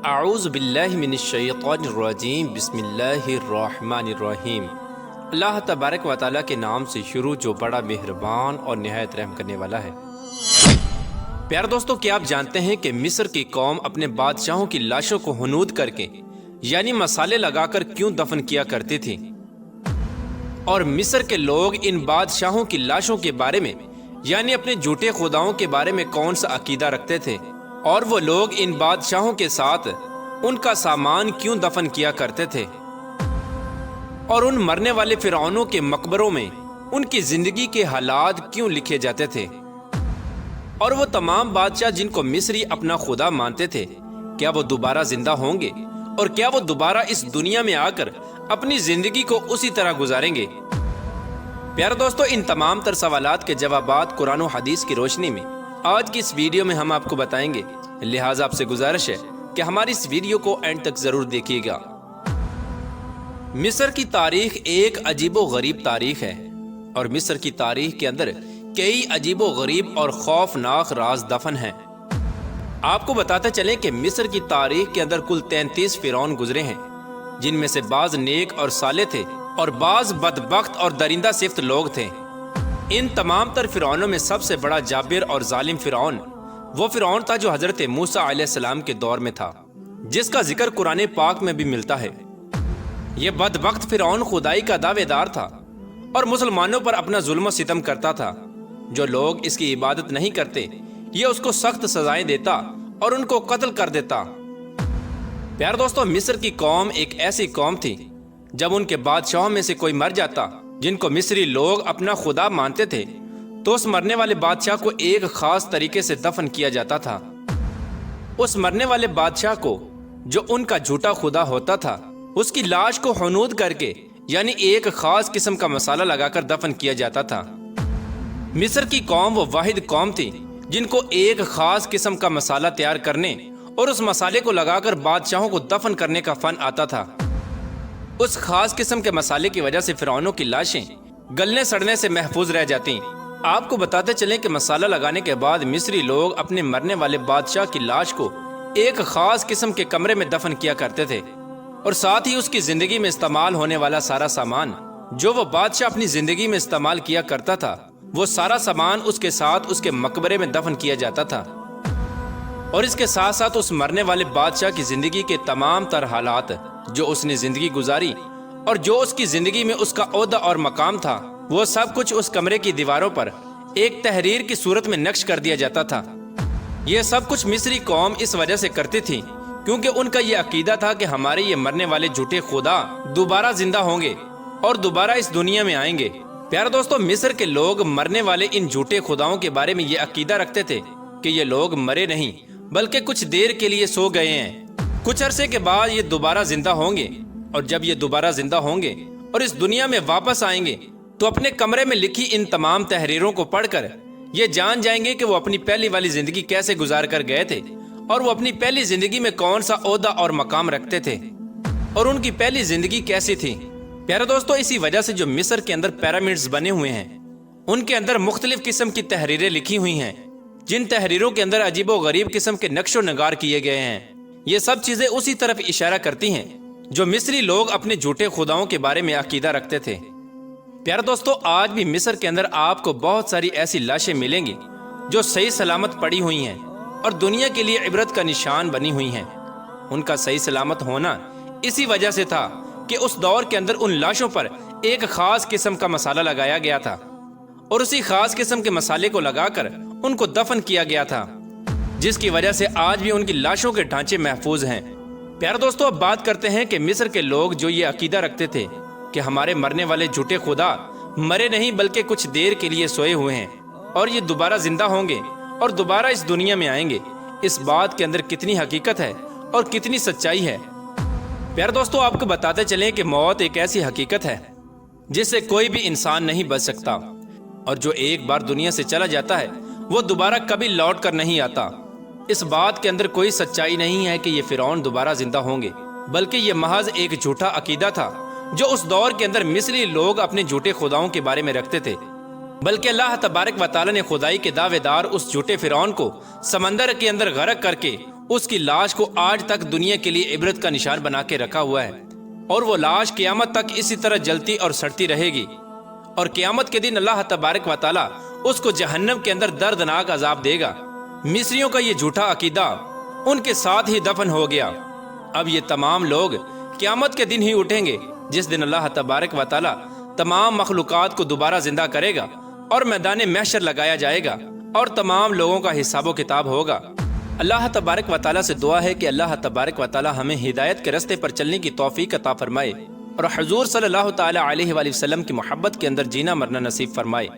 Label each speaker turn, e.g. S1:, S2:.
S1: اعوذ باللہ من الشیطان الرجیم بسم اللہ الرحمن الرحیم۔ اللہ تبارک و تعالیٰ کے نام سے شروع جو بڑا مہربان اور نہایت رحم کرنے والا ہے۔ پیارے دوستو، کیا آپ جانتے ہیں کہ مصر کی قوم اپنے بادشاہوں کی لاشوں کو ہنود کر کے یعنی مسالے لگا کر کیوں دفن کیا کرتی تھی؟ اور مصر کے لوگ ان بادشاہوں کی لاشوں کے بارے میں یعنی اپنے جھوٹے خداؤں کے بارے میں کون سا عقیدہ رکھتے تھے؟ اور وہ لوگ ان بادشاہوں کے ساتھ ان کا سامان کیوں دفن کیا کرتے تھے؟ اور ان مرنے والے فرعونوں کے مقبروں میں ان کی زندگی کے حالات کیوں لکھے جاتے تھے؟ اور وہ تمام بادشاہ جن کو مصری اپنا خدا مانتے تھے، کیا وہ دوبارہ زندہ ہوں گے؟ اور کیا وہ دوبارہ اس دنیا میں آ کر اپنی زندگی کو اسی طرح گزاریں گے؟ پیارے دوستو، ان تمام تر سوالات کے جوابات قرآن و حدیث کی روشنی میں آج کی اس ویڈیو میں ہم آپ کو بتائیں گے، لہٰذا آپ سے گزارش ہے کہ ہماری اس ویڈیو کو اینڈ تک ضرور دیکھیے گا۔ مصر کی تاریخ ایک عجیب و غریب تاریخ ہے، اور مصر کی تاریخ کے اندر کئی عجیب و غریب اور خوفناک راز دفن ہیں۔ آپ کو بتاتے چلیں کہ مصر کی تاریخ کے اندر کل 33 فرعون گزرے ہیں، جن میں سے بعض نیک اور صالح تھے اور بعض بدبخت اور درندہ صفت لوگ تھے۔ ان تمام تر فرعونوں میں سب سے بڑا جابر اور ظالم فرعون وہ فرعون تھا جو حضرت موسیٰ علیہ السلام کے دور میں تھا، جس کا ذکر قرآن پاک میں بھی ملتا ہے۔ یہ بدبخت فرعون خدائی کا دعوے دار تھا اور مسلمانوں پر اپنا ظلم و ستم کرتا تھا۔ جو لوگ اس کی عبادت نہیں کرتے، یہ اس کو سخت سزائیں دیتا اور ان کو قتل کر دیتا۔ پیارے دوستو، مصر کی قوم ایک ایسی قوم تھی جب ان کے بادشاہوں میں سے کوئی مر جاتا جن کو مصری لوگ اپنا خدا مانتے تھے، تو اس مرنے والے بادشاہ کو ایک خاص طریقے سے دفن کیا جاتا تھا۔ اس مرنے والے بادشاہ کو جو ان کا جھوٹا خدا ہوتا تھا، اس کی لاش کو ہنود کر کے یعنی ایک خاص قسم کا مسالہ لگا کر دفن کیا جاتا تھا۔ مصر کی قوم وہ واحد قوم تھی جن کو ایک خاص قسم کا مسالہ تیار کرنے اور اس مسالے کو لگا کر بادشاہوں کو دفن کرنے کا فن آتا تھا۔ اس خاص قسم کے مسالے کی وجہ سے فرعونوں کی لاشیں گلنے سڑنے سے محفوظ رہ جاتی۔ آپ کو بتاتے چلیں کہ مسالہ لگانے کے بعد مصری لوگ اپنے مرنے والے بادشاہ کی لاش کو ایک خاص قسم کے کمرے میں دفن کیا کرتے تھے، اور ساتھ ہی اس کی زندگی میں استعمال ہونے والا سارا سامان جو وہ بادشاہ اپنی زندگی میں استعمال کیا کرتا تھا، وہ سارا سامان اس کے ساتھ اس کے مقبرے میں دفن کیا جاتا تھا۔ اور اس کے ساتھ ساتھ اس مرنے والے بادشاہ کی زندگی کے تمام تر حالات جو اس نے زندگی گزاری اور جو اس کی زندگی میں اس کا عہدہ اور مقام تھا، وہ سب کچھ اس کمرے کی دیواروں پر ایک تحریر کی صورت میں نقش کر دیا جاتا تھا۔ یہ سب کچھ مصری قوم اس وجہ سے کرتی تھی کیونکہ ان کا یہ عقیدہ تھا کہ ہمارے یہ مرنے والے جھوٹے خدا دوبارہ زندہ ہوں گے اور دوبارہ اس دنیا میں آئیں گے۔ پیارے دوستو، مصر کے لوگ مرنے والے ان جھوٹے خداؤں کے بارے میں یہ عقیدہ رکھتے تھے کہ یہ لوگ مرے نہیں بلکہ کچھ دیر کے لیے سو گئے ہیں، کچھ عرصے کے بعد یہ دوبارہ زندہ ہوں گے، اور جب یہ دوبارہ زندہ ہوں گے اور اس دنیا میں واپس آئیں گے تو اپنے کمرے میں لکھی ان تمام تحریروں کو پڑھ کر یہ جان جائیں گے کہ وہ اپنی پہلی والی زندگی کیسے گزار کر گئے تھے، اور وہ اپنی پہلی زندگی میں کون سا عہدہ اور مقام رکھتے تھے، اور ان کی پہلی زندگی کیسی تھی۔ پیارے دوستو، اسی وجہ سے جو مصر کے اندر پیرامڈز بنے ہوئے ہیں، ان کے اندر مختلف قسم کی تحریریں لکھی ہوئی ہیں، جن تحریروں کے اندر عجیب و غریب قسم کے نقش و نگار کیے گئے ہیں۔ یہ سب چیزیں اسی طرف اشارہ کرتی ہیں جو مصری لوگ اپنے جھوٹے خداؤں کے بارے میں عقیدہ رکھتے تھے۔ پیارے دوستو، آج بھی مصر کے اندر آپ کو بہت ساری ایسی لاشیں ملیں گی جو صحیح سلامت پڑی ہوئی ہیں اور دنیا کے لیے عبرت کا نشان بنی ہوئی ہیں۔ ان کا صحیح سلامت ہونا اسی وجہ سے تھا کہ اس دور کے اندر ان لاشوں پر ایک خاص قسم کا مسالہ لگایا گیا تھا، اور اسی خاص قسم کے مسالے کو لگا کر ان کو دفن کیا گیا تھا، جس کی وجہ سے آج بھی ان کی لاشوں کے ڈھانچے محفوظ ہیں۔ پیارے دوستو، اب بات کرتے ہیں کہ مصر کے لوگ جو یہ عقیدہ رکھتے تھے کہ ہمارے مرنے والے جھوٹے خدا مرے نہیں بلکہ کچھ دیر کے لیے سوئے ہوئے ہیں اور یہ دوبارہ زندہ ہوں گے اور دوبارہ اس دنیا میں آئیں گے، اس بات کے اندر کتنی حقیقت ہے اور کتنی سچائی ہے۔ پیارے دوستو، آپ کو بتاتے چلیں کہ موت ایک ایسی حقیقت ہے جس سے کوئی بھی انسان نہیں بچ سکتا، اور جو ایک بار دنیا سے چلا جاتا ہے وہ دوبارہ کبھی لوٹ کر نہیں آتا۔ اس بات کے اندر کوئی سچائی نہیں ہے کہ یہ فرعون دوبارہ زندہ ہوں گے، بلکہ یہ محض ایک جھوٹا عقیدہ تھا جو اس دور کے اندر مصری لوگ اپنے جھوٹے خداؤں کے بارے میں رکھتے تھے۔ بلکہ اللہ تبارک و تعالیٰ نے خدائی کے دعوے دار اس جھوٹے فرعون کو سمندر کے اندر غرق کر کے اس کی لاش کو آج تک دنیا کے لیے عبرت کا نشان بنا کے رکھا ہوا ہے، اور وہ لاش قیامت تک اسی طرح جلتی اور سڑتی رہے گی، اور قیامت کے دن اللہ تبارک و تعالی اس کو جہنم کے اندر دردناک عذاب دے گا۔ مصریوں کا یہ جھوٹا عقیدہ ان کے ساتھ ہی دفن ہو گیا۔ اب یہ تمام لوگ قیامت کے دن ہی اٹھیں گے، جس دن اللہ تبارک و تعالی تمام مخلوقات کو دوبارہ زندہ کرے گا اور میدان محشر لگایا جائے گا، اور تمام لوگوں کا حساب و کتاب ہوگا۔ اللہ تبارک و تعالی سے دعا ہے کہ اللہ تبارک و تعالی ہمیں ہدایت کے راستے پر چلنے کی توفیق عطا فرمائے، اور حضور صلی اللہ تعالی علیہ وآلہ وسلم کی محبت کے اندر جینا مرنا نصیب فرمائے۔